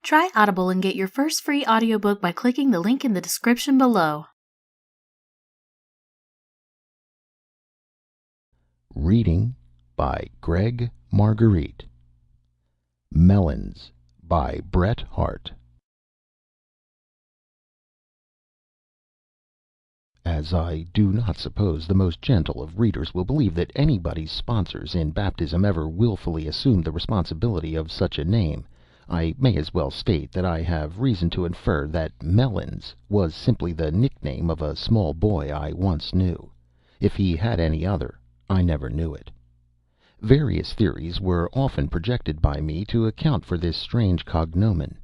Try Audible and get your first free audiobook by clicking the link in the description below. Reading by Greg Marguerite. Melons by Bret Harte. As I do not suppose the most gentle of readers will believe that anybody's sponsors in baptism ever willfully assumed the responsibility of such a name, I may as well state that I have reason to infer that Melons was simply the nickname of a small boy I once knew. If he had any other, I never knew it. Various theories were often projected by me to account for this strange cognomen.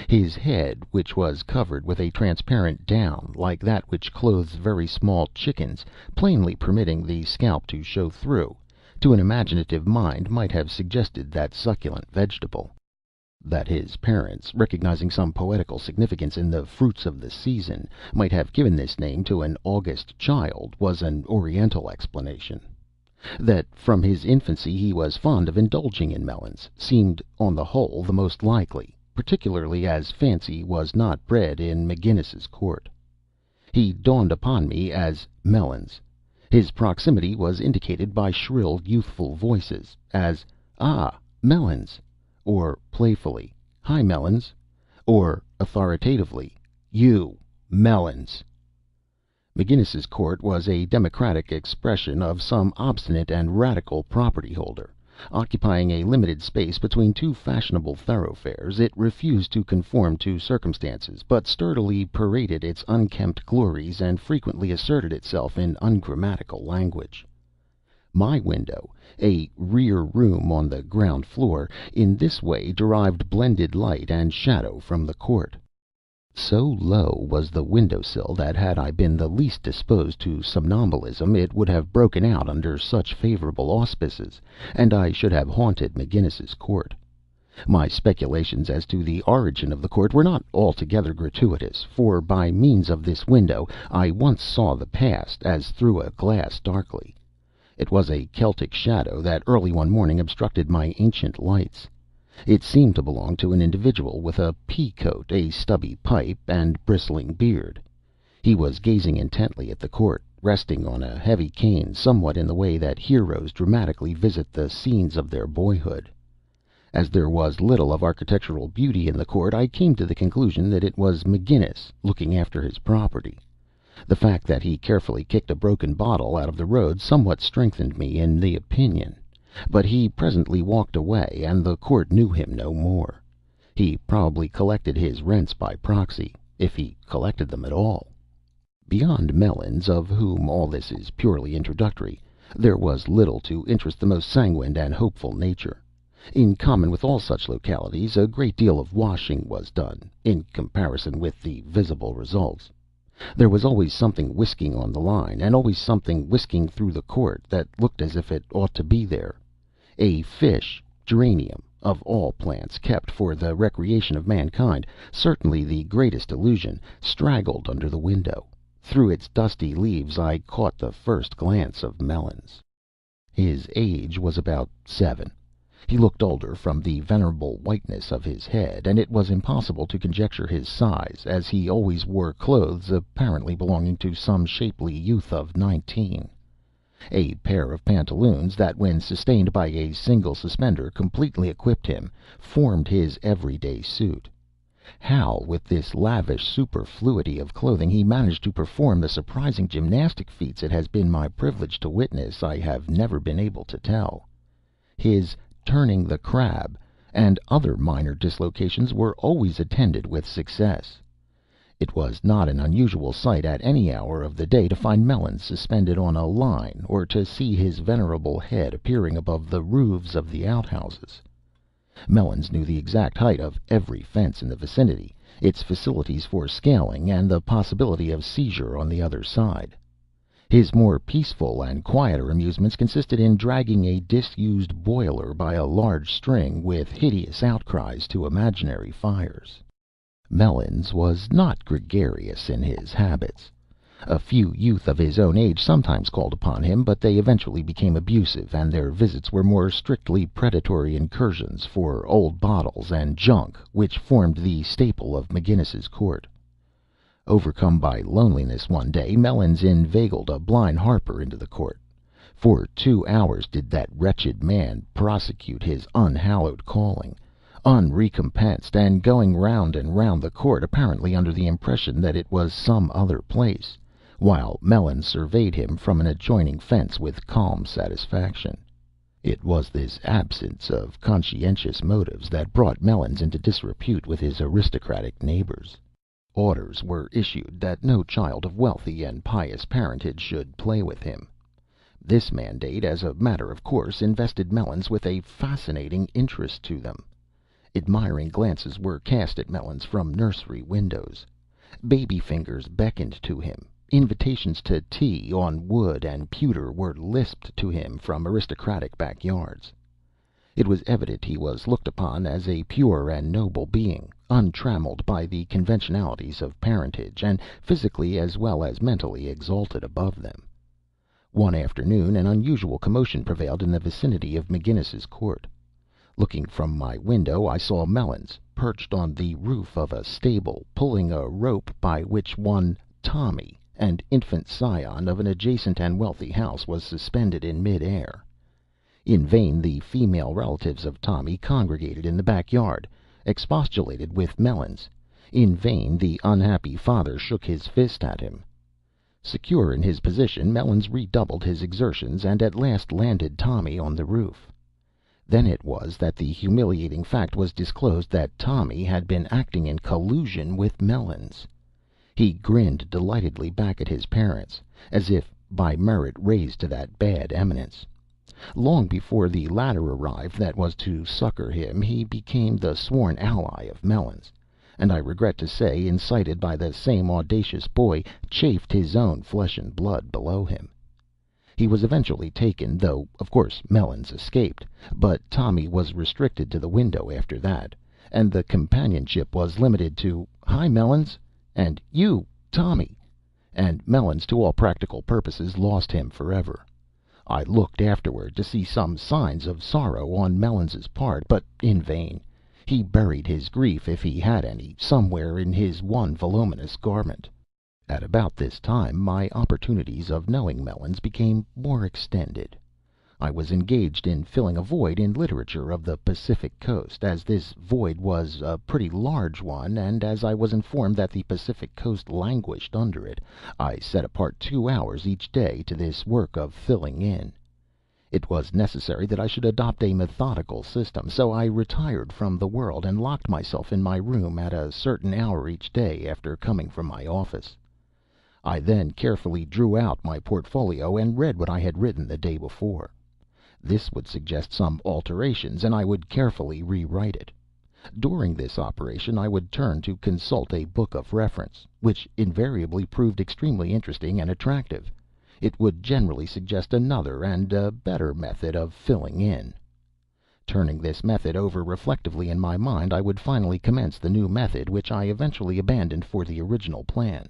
His head, which was covered with a transparent down like that which clothes very small chickens, plainly permitting the scalp to show through, to an imaginative mind might have suggested that succulent vegetable. That his parents, recognizing some poetical significance in the fruits of the season, might have given this name to an August child was an Oriental explanation. That from his infancy he was fond of indulging in melons seemed, on the whole, the most likely, particularly as fancy was not bred in McGinnis's court. He dawned upon me as Melons. His proximity was indicated by shrill youthful voices, as "Ah, Melons!" or playfully, "Hi, Melons!" or authoritatively, "You, Melons!" McGinnis's court was a democratic expression of some obstinate and radical property holder. Occupying a limited space between two fashionable thoroughfares, it refused to conform to circumstances, but sturdily paraded its unkempt glories and frequently asserted itself in ungrammatical language. My window, a rear room on the ground floor, in this way derived blended light and shadow from the court. So low was the window sill that had I been the least disposed to somnambulism it would have broken out under such favorable auspices, and I should have haunted McGinnis's court. My speculations as to the origin of the court were not altogether gratuitous, for by means of this window I once saw the past as through a glass darkly. It was a Celtic shadow that early one morning obstructed my ancient lights. It seemed to belong to an individual with a pea coat, a stubby pipe, and bristling beard. He was gazing intently at the court, resting on a heavy cane, somewhat in the way that heroes dramatically visit the scenes of their boyhood. As there was little of architectural beauty in the court, I came to the conclusion that it was McGinnis looking after his property. The fact that he carefully kicked a broken bottle out of the road somewhat strengthened me in the opinion. But he presently walked away, and the court knew him no more. He probably collected his rents by proxy, if he collected them at all. Beyond Melons, of whom all this is purely introductory, there was little to interest the most sanguine and hopeful nature. In common with all such localities, a great deal of washing was done, in comparison with the visible results. There was always something whisking on the line, and always something whisking through the court, that looked as if it ought to be there. A fish geranium, of all plants kept for the recreation of mankind, certainly the greatest illusion, straggled under the window. Through its dusty leaves I caught the first glance of Melons. His age was about 7. He looked older from the venerable whiteness of his head, and it was impossible to conjecture his size, as he always wore clothes apparently belonging to some shapely youth of 19. A pair of pantaloons that, when sustained by a single suspender, completely equipped him, formed his everyday suit. How, with this lavish superfluity of clothing, he managed to perform the surprising gymnastic feats it has been my privilege to witness, I have never been able to tell. His turning the crab and other minor dislocations were always attended with success. It was not an unusual sight at any hour of the day to find Melons suspended on a line, or to see his venerable head appearing above the roofs of the outhouses. Melons knew the exact height of every fence in the vicinity, its facilities for scaling, and the possibility of seizure on the other side. His more peaceful and quieter amusements consisted in dragging a disused boiler by a large string, with hideous outcries, to imaginary fires. Melons was not gregarious in his habits. A few youth of his own age sometimes called upon him, but they eventually became abusive, and their visits were more strictly predatory incursions for old bottles and junk, which formed the staple of McGinnis's Court. Overcome by loneliness one day, Melons inveigled a blind Harper into the court. For 2 hours did that wretched man prosecute his unhallowed calling, unrecompensed, and going round and round the court, apparently under the impression that it was some other place, while Melons surveyed him from an adjoining fence with calm satisfaction. It was this absence of conscientious motives that brought Melons into disrepute with his aristocratic neighbors. Orders were issued that no child of wealthy and pious parentage should play with him. This mandate, as a matter of course, invested Melons with a fascinating interest to them. Admiring glances were cast at Melons from nursery windows. Baby fingers beckoned to him. Invitations to tea on wood and pewter were lisped to him from aristocratic backyards. It was evident he was looked upon as a pure and noble being, untrammeled by the conventionalities of parentage, and physically as well as mentally exalted above them. One afternoon an unusual commotion prevailed in the vicinity of McGinnis's Court. Looking from my window, I saw Melons, perched on the roof of a stable, pulling a rope by which one Tommy, an infant scion of an adjacent and wealthy house, was suspended in mid-air. In vain the female relatives of Tommy congregated in the backyard, expostulated with Melons. In vain the unhappy father shook his fist at him. Secure in his position, Melons redoubled his exertions, and at last landed Tommy on the roof. Then it was that the humiliating fact was disclosed that Tommy had been acting in collusion with Melons. He grinned delightedly back at his parents, as if by merit raised to that bad eminence. Long before the ladder arrived that was to succor him, he became the sworn ally of Melons, and I regret to say, incited by the same audacious boy, chafed his own flesh and blood below him. He was eventually taken, though of course Melons escaped, but Tommy was restricted to the window after that, and the companionship was limited to "Hi, Melons," and "You, Tommy," and Melons, to all practical purposes, lost him forever. I looked afterward to see some signs of sorrow on Melons's part, but in vain. He buried his grief, if he had any, somewhere in his one voluminous garment. At about this time my opportunities of knowing Melons became more extended. I was engaged in filling a void in literature of the Pacific coast, as this void was a pretty large one, and as I was informed that the Pacific coast languished under it, I set apart 2 hours each day to this work of filling in. It was necessary that I should adopt a methodical system, so I retired from the world and locked myself in my room at a certain hour each day after coming from my office. I then carefully drew out my portfolio and read what I had written the day before. This would suggest some alterations, and I would carefully rewrite it. During this operation I would turn to consult a book of reference, which invariably proved extremely interesting and attractive. It would generally suggest another and a better method of filling in. Turning this method over reflectively in my mind, I would finally commence the new method, which I eventually abandoned for the original plan.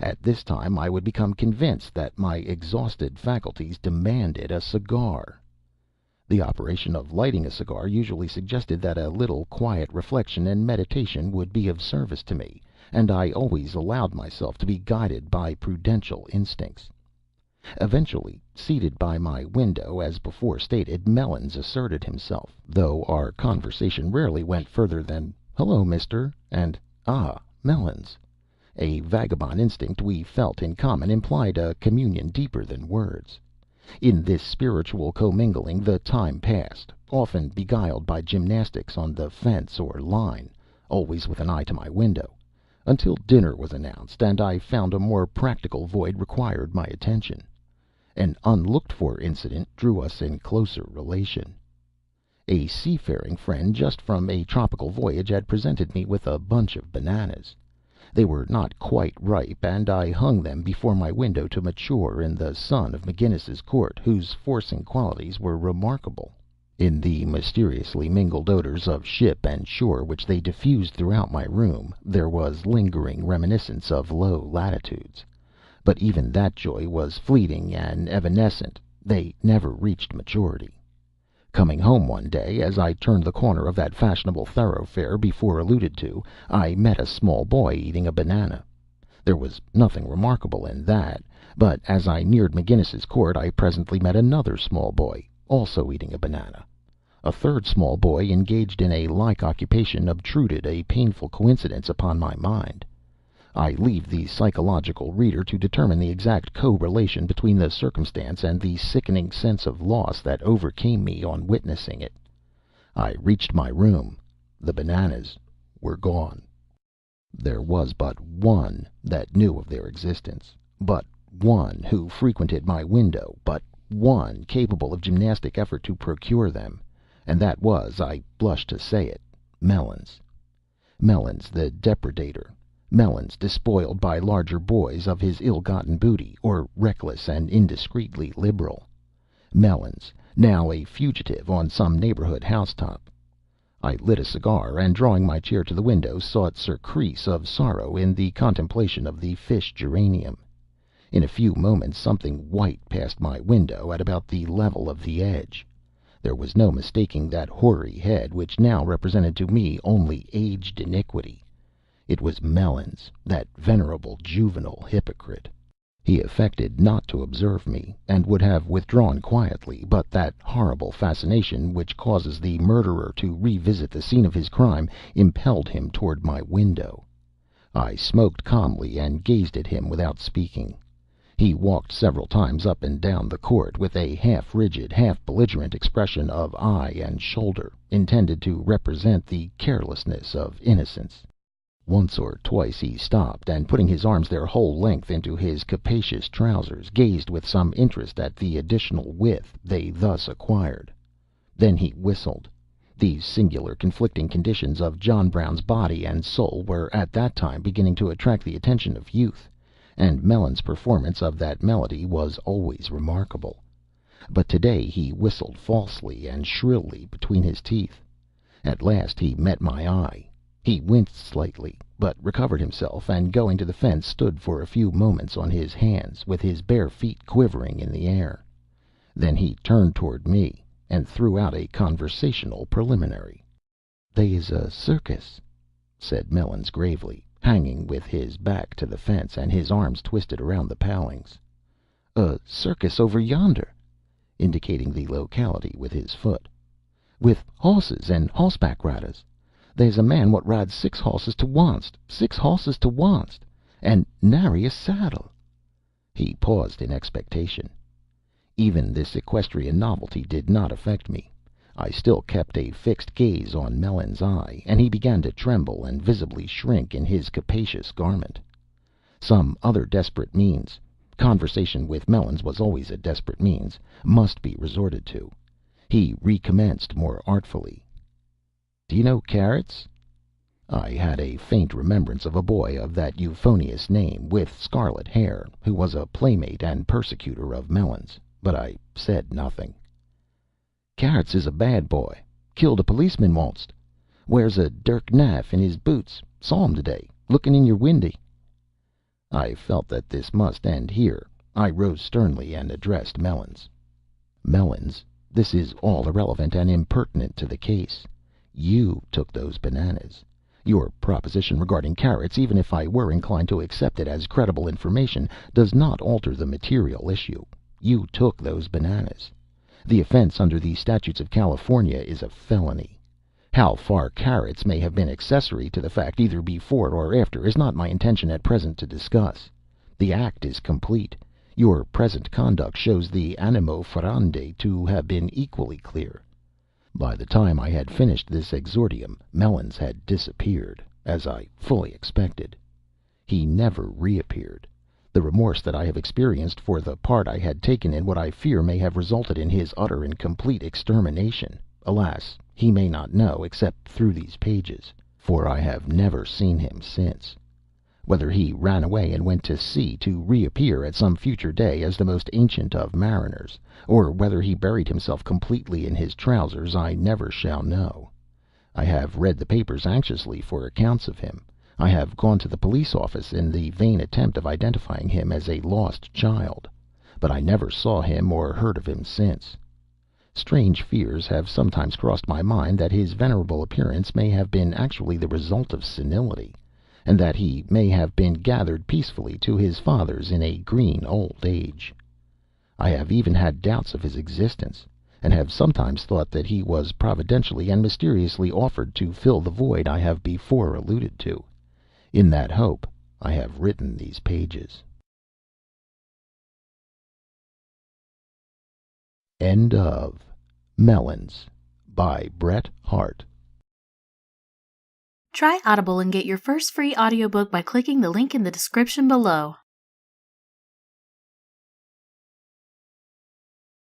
At this time I would become convinced that my exhausted faculties demanded a cigar. The operation of lighting a cigar usually suggested that a little quiet reflection and meditation would be of service to me, and I always allowed myself to be guided by prudential instincts. Eventually, seated by my window, as before stated, Melons asserted himself, though our conversation rarely went further than "Hello, mister," and "Ah, Melons." A vagabond instinct we felt in common implied a communion deeper than words. In this spiritual commingling the time passed, often beguiled by gymnastics on the fence or line, always with an eye to my window, until dinner was announced, and I found a more practical void required my attention. An unlooked-for incident drew us in closer relation. A seafaring friend just from a tropical voyage had presented me with a bunch of bananas. They were not quite ripe, and I hung them before my window to mature in the sun of McGinnis's Court, whose forcing qualities were remarkable. In the mysteriously mingled odors of ship and shore which they diffused throughout my room, there was lingering reminiscence of low latitudes. But even that joy was fleeting and evanescent. They never reached maturity. Coming home one day, as I turned the corner of that fashionable thoroughfare before alluded to, I met a small boy eating a banana. There was nothing remarkable in that, but as I neared McGinnis's Court I presently met another small boy, also eating a banana. A third small boy engaged in a like occupation obtruded a painful coincidence upon my mind. I leave the psychological reader to determine the exact correlation between the circumstance and the sickening sense of loss that overcame me on witnessing it. I reached my room. The bananas were gone. There was but one that knew of their existence, but one who frequented my window, but one capable of gymnastic effort to procure them, and that was, I blush to say it, Melons. Melons the depredator. Melons, despoiled by larger boys of his ill-gotten booty, or reckless and indiscreetly liberal. Melons, now a fugitive on some neighborhood housetop. I lit a cigar, and drawing my chair to the window, sought surcease of sorrow in the contemplation of the fish geranium. In a few moments something white passed my window at about the level of the edge. There was no mistaking that hoary head, which now represented to me only aged iniquity. It was Melons, that venerable juvenile hypocrite. He affected not to observe me, and would have withdrawn quietly, but that horrible fascination which causes the murderer to revisit the scene of his crime impelled him toward my window. I smoked calmly and gazed at him without speaking. He walked several times up and down the court with a half rigid, half belligerent expression of eye and shoulder, intended to represent the carelessness of innocence. Once or twice he stopped, and putting his arms their whole length into his capacious trousers, gazed with some interest at the additional width they thus acquired. Then he whistled. These singular conflicting conditions of John Brown's body and soul were at that time beginning to attract the attention of youth, and Melons's performance of that melody was always remarkable. But today he whistled falsely and shrilly between his teeth. At last he met my eye. He winced slightly, but recovered himself, and going to the fence stood for a few moments on his hands, with his bare feet quivering in the air. Then he turned toward me, and threw out a conversational preliminary. "They is a circus," said Melons gravely, hanging with his back to the fence and his arms twisted around the palings. "A circus over yonder," indicating the locality with his foot, "with horses and horseback riders. There's a man what rides 6 horses to onct, 6 horses to onct, and nary a saddle." He paused in expectation. Even this equestrian novelty did not affect me. I still kept a fixed gaze on Melons's eye, and he began to tremble and visibly shrink in his capacious garment. Some other desperate means — conversation with Melons was always a desperate means — must be resorted to. He recommenced more artfully. "Do you know Carrots?" I had a faint remembrance of a boy of that euphonious name, with scarlet hair, who was a playmate and persecutor of Melons, but I said nothing. "Carrots is a bad boy. Killed a policeman onct. Wears a dirk knife in his boots. Saw him today, looking in your windy." I felt that this must end here. I rose sternly and addressed Melons. "Melons, this is all irrelevant and impertinent to the case. You took those bananas. Your proposition regarding Carrots, even if I were inclined to accept it as credible information, does not alter the material issue. You took those bananas. The offense under the statutes of California is a felony. How far Carrots may have been accessory to the fact, either before or after, is not my intention at present to discuss. The act is complete. Your present conduct shows the animo furandi to have been equally clear." By the time I had finished this exordium, Melons had disappeared, as I fully expected. He never reappeared. The remorse that I have experienced for the part I had taken in what I fear may have resulted in his utter and complete extermination, alas, he may not know except through these pages, for I have never seen him since. Whether he ran away and went to sea to reappear at some future day as the most ancient of mariners, or whether he buried himself completely in his trousers, I never shall know. I have read the papers anxiously for accounts of him, I have gone to the police office in the vain attempt of identifying him as a lost child, but I never saw him or heard of him since. Strange fears have sometimes crossed my mind that his venerable appearance may have been actually the result of senility, and that he may have been gathered peacefully to his fathers in a green old age. I have even had doubts of his existence, and have sometimes thought that he was providentially and mysteriously offered to fill the void I have before alluded to. In that hope I have written these pages. End of Melons by Bret Harte. Try Audible and get your first free audiobook by clicking the link in the description below.